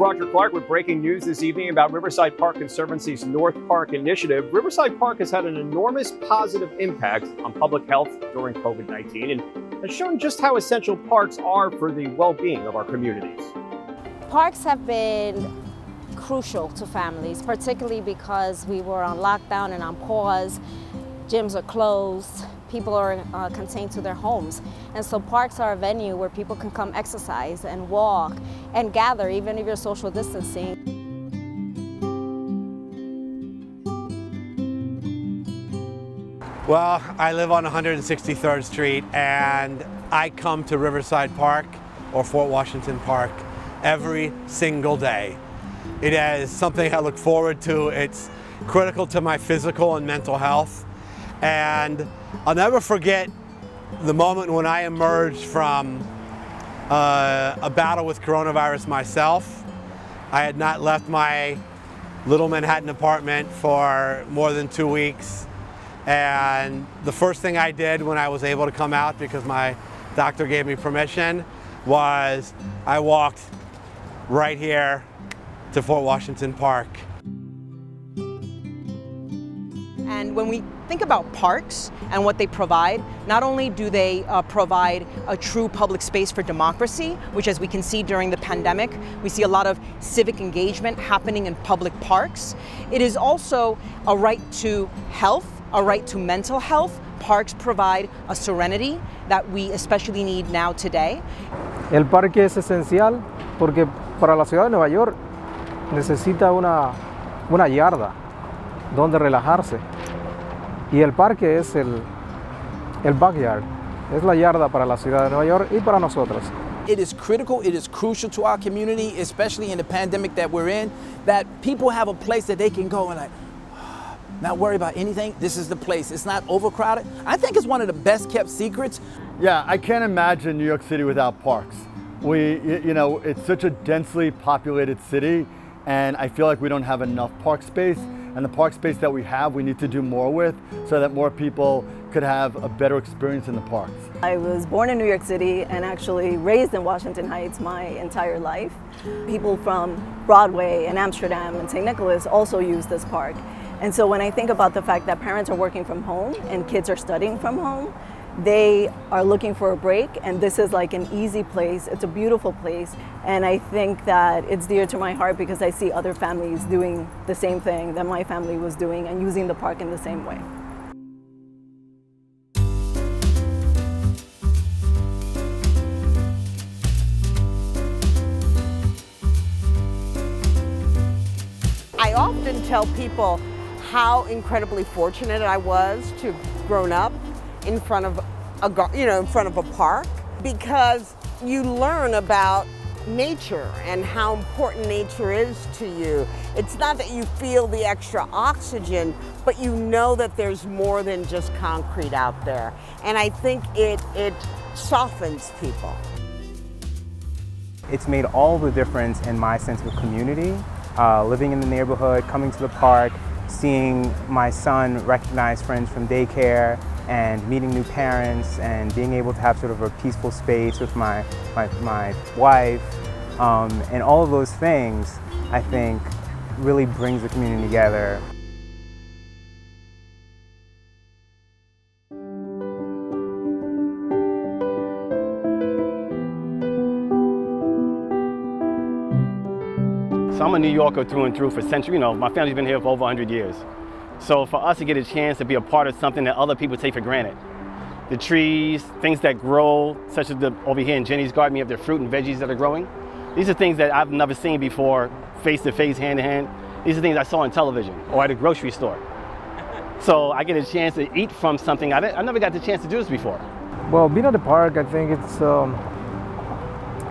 Roger Clark with breaking news this evening about Riverside Park Conservancy's North Park initiative. Riverside Park has had an enormous positive impact on public health during COVID-19 and has shown just how essential parks are for the well-being of our communities. Parks have been crucial to families, particularly because we were on lockdown and on pause. Gyms are closed, people are contained to their homes. And so parks are a venue where people can come exercise and walk and gather, even if you're social distancing. Well, I live on 163rd Street and I come to Riverside Park or Fort Washington Park every single day. It is something I look forward to. It's critical to my physical and mental health. And I'll never forget the moment when I emerged from a battle with coronavirus myself. I had not left my little Manhattan apartment for more than 2 weeks. And the first thing I did when I was able to come out, because my doctor gave me permission, was I walked right here to Fort Washington Park. And when we think about parks and what they provide, not only do they provide a true public space for democracy, which as we can see during the pandemic, we see a lot of civic engagement happening in public parks. It is also a right to health, a right to mental health. Parks provide a serenity that we especially need now today. El parque es esencial porque para la ciudad de Nueva York necesita una yarda donde relajarse. Y el parque es el backyard, es la yarda para la ciudad de Nueva York y para nosotros. It is critical, it is crucial to our community, especially in the pandemic that we're in, that people have a place that they can go and not worry about anything. This is the place. It's not overcrowded. I think it's one of the best kept secrets. Yeah, I can't imagine New York City without parks. It's such a densely populated city, and I feel like we don't have enough park space. And the park space that we have, we need to do more with so that more people could have a better experience in the parks. I was born in New York City and actually raised in Washington Heights my entire life. People from Broadway and Amsterdam and St. Nicholas also use this park. And so when I think about the fact that parents are working from home and kids are studying from home, they are looking for a break, and this is like an easy place. It's a beautiful place, and I think that it's dear to my heart because I see other families doing the same thing that my family was doing and using the park in the same way. I often tell people how incredibly fortunate I was to have grown up in front of a park, because you learn about nature and how important nature is to you. It's not that you feel the extra oxygen, but you know that there's more than just concrete out there. And I think it softens people. It's made all the difference in my sense of community. Living in the neighborhood, coming to the park, seeing my son recognize friends from daycare, and meeting new parents and being able to have sort of a peaceful space with my wife, and all of those things, I think, really brings the community together. So I'm a New Yorker through and through for centuries. My family's been here for over 100 years. So for us to get a chance to be a part of something that other people take for granted, the trees, things that grow, such as over here in Jenny's garden, you have the fruit and veggies that are growing. These are things that I've never seen before, face to face, hand to hand. These are things I saw on television or at a grocery store. So I get a chance to eat from something I never got the chance to do this before. Well, being at the park, I think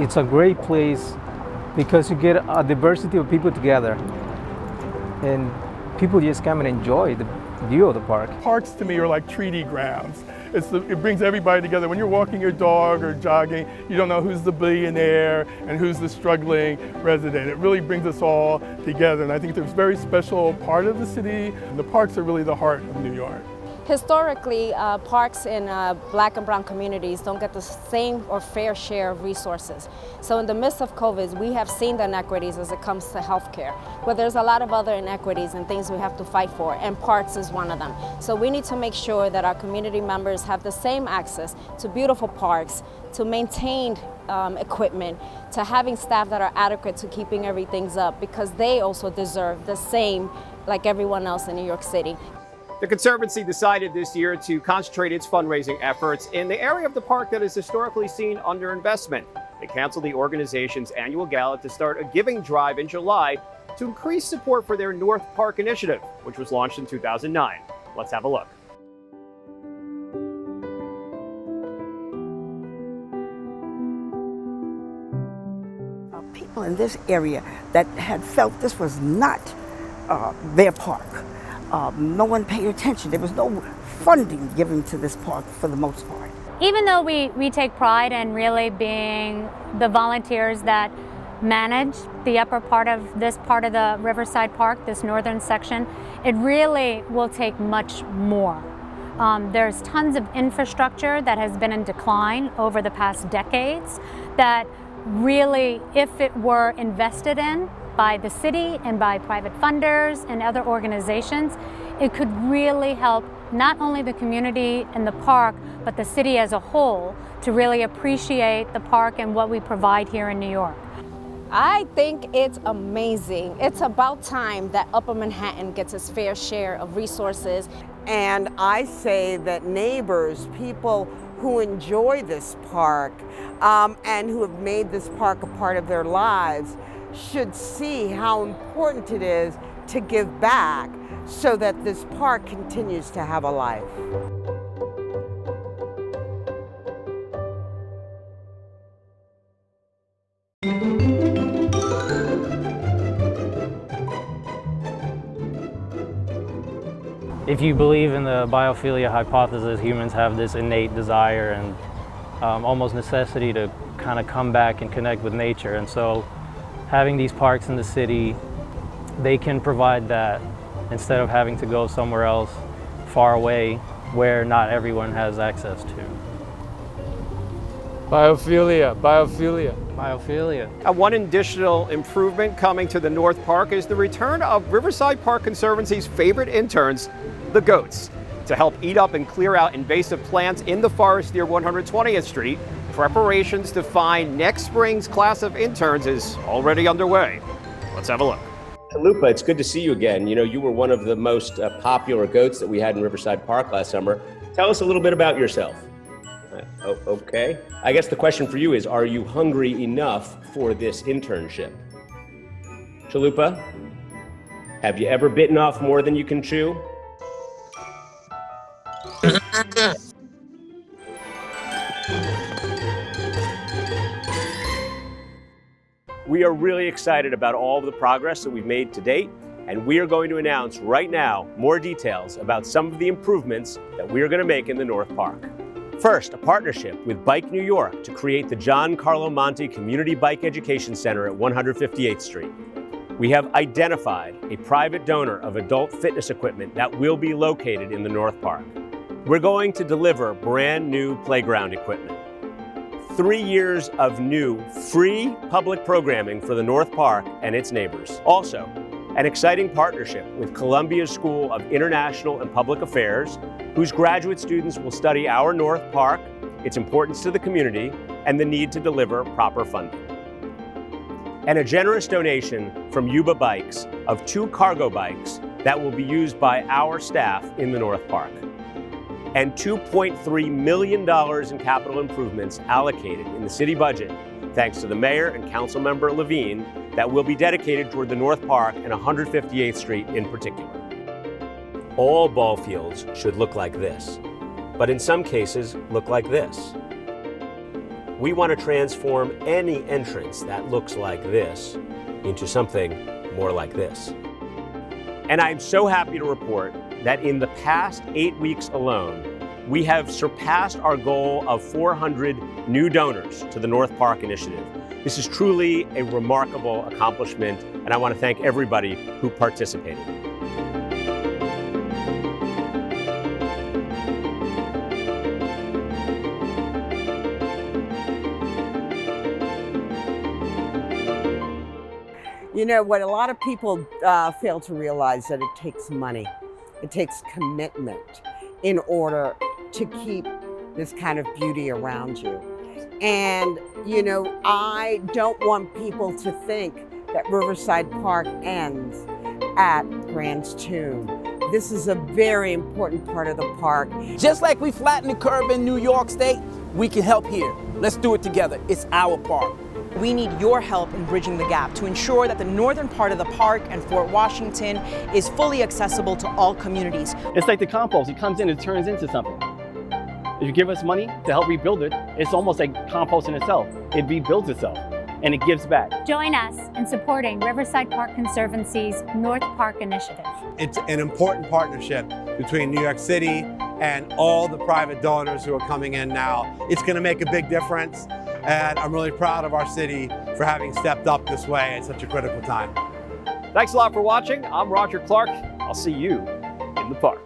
it's a great place because you get a diversity of people together, and people just come and enjoy the view of the park. Parks to me are like treaty grounds. It brings everybody together. When you're walking your dog or jogging, you don't know who's the billionaire and who's the struggling resident. It really brings us all together, and I think there's a very special part of the city. The parks are really the heart of New York. Historically, parks in Black and brown communities don't get the same or fair share of resources. So in the midst of COVID, we have seen the inequities as it comes to healthcare, but there's a lot of other inequities and things we have to fight for, and parks is one of them. So we need to make sure that our community members have the same access to beautiful parks, to maintained equipment, to having staff that are adequate to keeping everything up, because they also deserve the same like everyone else in New York City. The Conservancy decided this year to concentrate its fundraising efforts in the area of the park that is historically seen underinvestment. They canceled the organization's annual gala to start a giving drive in July to increase support for their North Park initiative, which was launched in 2009. Let's have a look. People in this area that had felt this was not their park. No one paid attention. There was no funding given to this park for the most part. Even though we take pride in really being the volunteers that manage the upper part of the Riverside Park, this northern section, it really will take much more. There's tons of infrastructure that has been in decline over the past decades that really, if it were invested in by the city and by private funders and other organizations, it could really help not only the community and the park, but the city as a whole to really appreciate the park and what we provide here in New York. I think it's amazing. It's about time that Upper Manhattan gets its fair share of resources. And I say that neighbors, people who enjoy this park and who have made this park a part of their lives, should see how important it is to give back so that this park continues to have a life. If you believe in the biophilia hypothesis, humans have this innate desire and almost necessity to kind of come back and connect with nature. And so having these parks in the city, they can provide that instead of having to go somewhere else far away where not everyone has access to. Biophilia, biophilia. Biophilia. One additional improvement coming to the North Park is the return of Riverside Park Conservancy's favorite interns, the goats, to help eat up and clear out invasive plants in the forest near 120th Street. Preparations to find next spring's class of interns is already underway. Let's have a look. Lupa, it's good to see you again. You know, you were one of the most popular goats that we had in Riverside Park last summer. Tell us a little bit about yourself. Okay. I guess the question for you is, are you hungry enough for this internship? Chalupa, have you ever bitten off more than you can chew? We are really excited about all of the progress that we've made to date, and we are going to announce right now more details about some of the improvements that we are going to make in the North Park. First, a partnership with Bike New York to create the John Carlo Monti Community Bike Education Center at 158th Street. We have identified a private donor of adult fitness equipment that will be located in the North Park. We're going to deliver brand new playground equipment. 3 years of new, free public programming for the North Park and its neighbors. Also, an exciting partnership with Columbia School of International and Public Affairs, whose graduate students will study our North Park, its importance to the community, and the need to deliver proper funding. And a generous donation from Yuba Bikes of 2 cargo bikes that will be used by our staff in the North Park. And $2.3 million in capital improvements allocated in the city budget, thanks to the mayor and council member Levine, that will be dedicated toward the North Park and 158th Street in particular. All ball fields should look like this, but in some cases look like this. We want to transform any entrance that looks like this into something more like this. And I'm so happy to report that in the past 8 weeks alone, we have surpassed our goal of 400 new donors to the North Park Initiative. This is truly a remarkable accomplishment, and I want to thank everybody who participated. You know, what a lot of people fail to realize that it takes money. It takes commitment in order to keep this kind of beauty around you. And, you know, I don't want people to think that Riverside Park ends at Grant's Tomb. This is a very important part of the park. Just like we flattened the curve in New York State, we can help here. Let's do it together. It's our park. We need your help in bridging the gap to ensure that the northern part of the park and Fort Washington is fully accessible to all communities. It's like the compost. It comes in and turns into something. If you give us money to help rebuild it, it's almost like compost in itself. It rebuilds itself and it gives back. Join us in supporting Riverside Park Conservancy's North Park Initiative. It's an important partnership between New York City and all the private donors who are coming in now. It's going to make a big difference, and I'm really proud of our city for having stepped up this way at such a critical time. Thanks a lot for watching. I'm Roger Clark. I'll see you in the park.